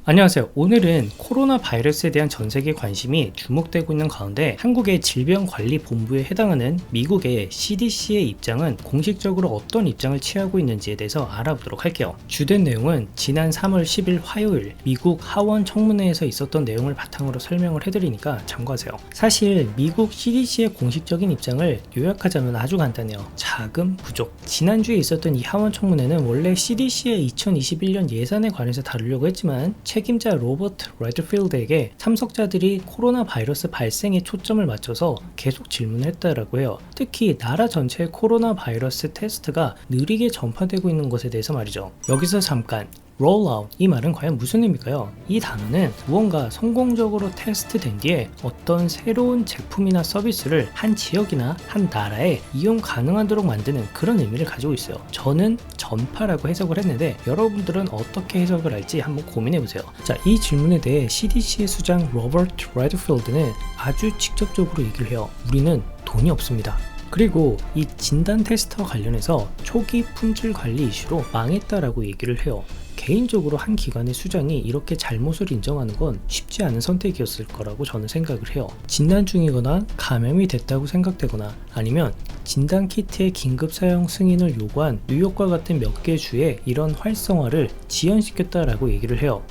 안녕하세요. 오늘은 코로나 바이러스에 대한 전 세계 관심이 주목되고 있는 가운데 한국의 질병관리본부에 해당하는 미국의 CDC의 입장은 공식적으로 어떤 입장을 취하고 있는지에 대해서 알아보도록 할게요. 주된 내용은 지난 3월 10일 화요일 미국 하원 청문회에서 있었던 내용을 바탕으로 설명을 해드리니까 참고하세요. 사실 미국 CDC의 공식적인 입장을 요약하자면 아주 간단해요. 자금 부족. 지난주에 있었던 이 하원 청문회는 원래 CDC의 2021년 예산에 관해서 다루려고 했지만 책임자 로버트 레드필드에게 참석자들이 코로나 바이러스 발생에 초점을 맞춰서 계속 질문을 했다라고 해요. 특히 나라 전체의 코로나 바이러스 테스트가 느리게 전파되고 있는 것에 대해서 말이죠. 여기서 잠깐 rollout, 이 말은 과연 무슨 의미일까요? 이 단어는 무언가 성공적으로 테스트된 뒤에 어떤 새로운 제품이나 서비스를 한 지역이나 한 나라에 이용 가능하도록 만드는 그런 의미를 가지고 있어요. 저는 전파라고 해석을 했는데 여러분들은 어떻게 해석을 할지 한번 고민해보세요. 자, 이 질문에 대해 CDC의 수장 로버트 레드필드는 아주 직접적으로 얘기를 해요. 우리는 돈이 없습니다. 그리고 이 진단 테스트와 관련해서 초기 품질 관리 이슈로 망했다라고 얘기를 해요. 개인적으로 한 기관의 수장이 이렇게 잘못을 인정하는 건 쉽지 않은 선택이었을 거라고 저는 생각을 해요. 진단 중이거나 감염이 됐다고 생각되거나 아니면 진단 키트의 긴급 사용 승인을 요구한 뉴욕과 같은 몇 개 주에 이런 활성화를 지연시켰다라고 얘기를 해요.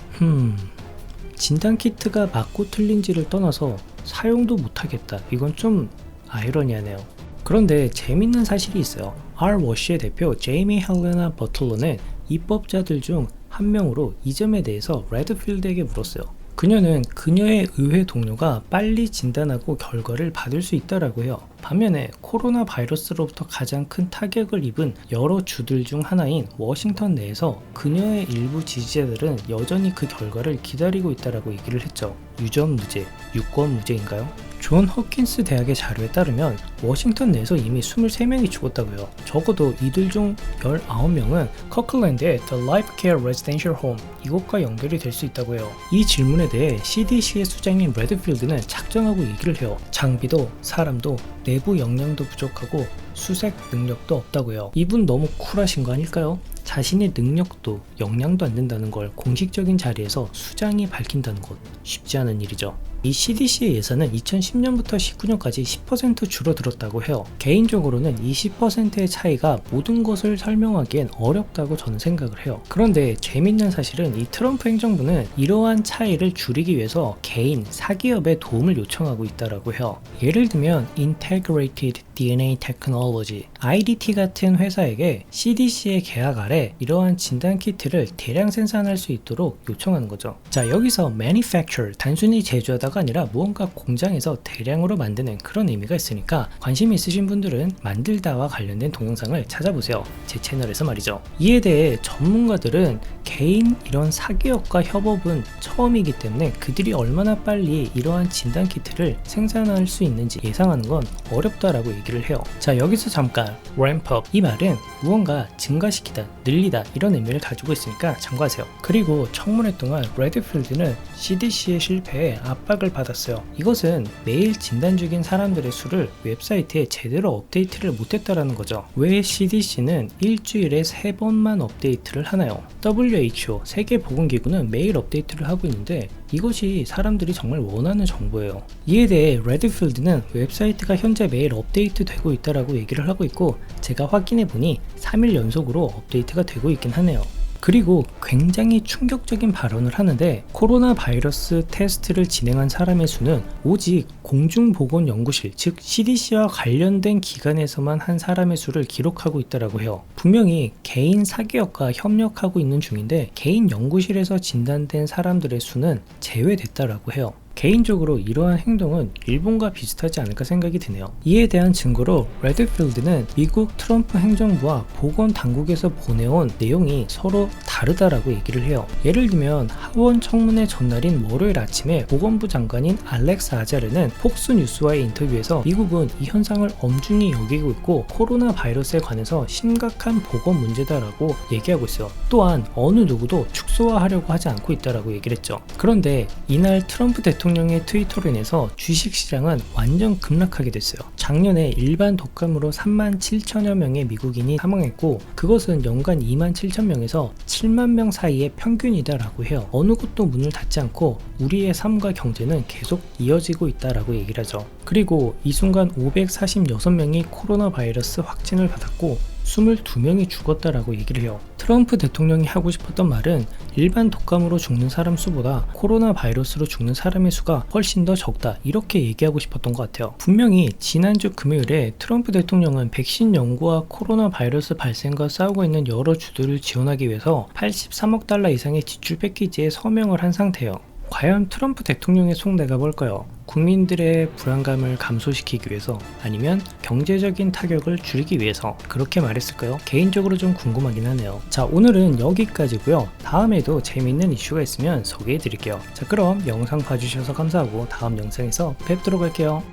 진단 키트가 맞고 틀린지를 떠나서 사용도 못하겠다. 이건 좀 아이러니하네요. 그런데 재밌는 사실이 있어요. R-워시의 대표 제이미 헬레나 버틀러는 입법자들 중 한 명으로 이 점에 대해서 레드필드에게 물었어요. 그녀는 그녀의 의회 동료가 빨리 진단하고 결과를 받을 수 있다라고 해요. 반면에 코로나 바이러스로부터 가장 큰 타격을 입은 여러 주들 중 하나인 워싱턴 내에서 그녀의 일부 지지자들은 여전히 그 결과를 기다리고 있다라고 얘기를 했죠. 유전무죄, 유권무죄인가요? 존 허킨스 대학의 자료에 따르면 워싱턴 내에서 이미 23명이 죽었다고요. 적어도 이들 중 19명은 커클랜드의 The Life Care Residential Home, 이곳과 연결이 될 수 있다고 해요. 이 질문에 대해 CDC의 수장인 레드필드는 작정하고 얘기를 해요. 장비도 사람도 내부 역량도 부족하고 수색 능력도 없다고 해요. 이분 너무 쿨하신 거 아닐까요? 자신의 능력도 역량도 안 된다는 걸 공식적인 자리에서 수장이 밝힌다는 것 쉽지 않은 일이죠. 이 CDC의 예산은 2010년부터 19년까지 10% 줄어들었다고 해요. 개인적으로는 이 10%의 차이가 모든 것을 설명하기엔 어렵다고 저는 생각을 해요. 그런데 재밌는 사실은 이 트럼프 행정부는 이러한 차이를 줄이기 위해서 개인, 사기업에 도움을 요청하고 있다고 해요. 예를 들면 Integrated DNA Technology, IDT 같은 회사에게 CDC의 계약 아래 이러한 진단 키트를 대량 생산할 수 있도록 요청하는 거죠. 자, 여기서 manufacture, 단순히 제조하다가 아니라 무언가 공장에서 대량으로 만드는 그런 의미가 있으니까 관심 있으신 분들은 만들다와 관련된 동영상을 찾아보세요. 제 채널에서 말이죠. 이에 대해 전문가들은 개인 이런 사기업과 협업은 처음이기 때문에 그들이 얼마나 빨리 이러한 진단 키트를 생산할 수 있는지 예상하는 건 어렵다라고 얘기를 해요. 자, 여기서 잠깐 ramp up, 이 말은 무언가 증가시키다, 늘리다 이런 의미를 가지고 있으니까 참고하세요. 그리고 청문회 동안 레드필드는 CDC의 실패에 압박을 받았어요. 이것은 매일 진단 중인 사람들의 수를 웹사이트에 제대로 업데이트를 못했다라는 거죠. 왜 CDC는 일주일에 3번만 업데이트를 하나요? WHO, 세계보건기구는 매일 업데이트를 하고 있는데 이것이 사람들이 정말 원하는 정보예요. 이에 대해 레드필드는 웹사이트가 현재 매일 업데이트 되고 있다라고 얘기를 하고 있고, 제가 확인해 보니 3일 연속으로 업데이트가 되고 있긴 하네요. 그리고 굉장히 충격적인 발언을 하는데, 코로나 바이러스 테스트를 진행한 사람의 수는 오직 공중보건연구실, 즉 CDC와 관련된 기관에서만 한 사람의 수를 기록하고 있다고 해요. 분명히 개인 사기업과 협력하고 있는 중인데 개인 연구실에서 진단된 사람들의 수는 제외됐다고 해요. 개인적으로 이러한 행동은 일본과 비슷하지 않을까 생각이 드네요. 이에 대한 증거로 레드필드는 미국 트럼프 행정부와 보건당국에서 보내온 내용이 서로 다르다라고 얘기를 해요. 예를 들면 하원 청문회 전날인 월요일 아침에 보건부 장관인 알렉스 아자르는 폭스뉴스와의 인터뷰에서 미국은 이 현상을 엄중히 여기고 있고 코로나 바이러스에 관해서 심각한 보건 문제다라고 얘기하고 있어요. 또한 어느 누구도 축소화하려고 하지 않고 있다라고 얘기를 했죠. 그런데 이날 트럼프 대통령이 대통령의 트위터로 인해서 주식시장은 완전 급락하게 됐어요. 작년에 일반 독감으로 37,000여 명의 미국인이 사망했고 그것은 연간 27,000명에서 7만 명 사이의 평균이다라고 해요. 어느 곳도 문을 닫지 않고 우리의 삶과 경제는 계속 이어지고 있다라고 얘기를 하죠. 그리고 이 순간 546명이 코로나 바이러스 확진을 받았고 22명이 죽었다라고 얘기를 해요. 트럼프 대통령이 하고 싶었던 말은 일반 독감으로 죽는 사람 수보다 코로나 바이러스로 죽는 사람의 수가 훨씬 더 적다, 이렇게 얘기하고 싶었던 것 같아요. 분명히 지난주 금요일에 트럼프 대통령은 백신 연구와 코로나 바이러스 발생과 싸우고 있는 여러 주들을 지원하기 위해서 83억 달러 이상의 지출 패키지에 서명을 한 상태예요. 과연 트럼프 대통령의 속내가 뭘까요? 국민들의 불안감을 감소시키기 위해서, 아니면 경제적인 타격을 줄이기 위해서 그렇게 말했을까요? 개인적으로 좀 궁금하긴 하네요. 자, 오늘은 여기까지고요. 다음에도 재밌는 이슈가 있으면 소개해 드릴게요. 자, 그럼 영상 봐주셔서 감사하고 다음 영상에서 뵙도록 할게요.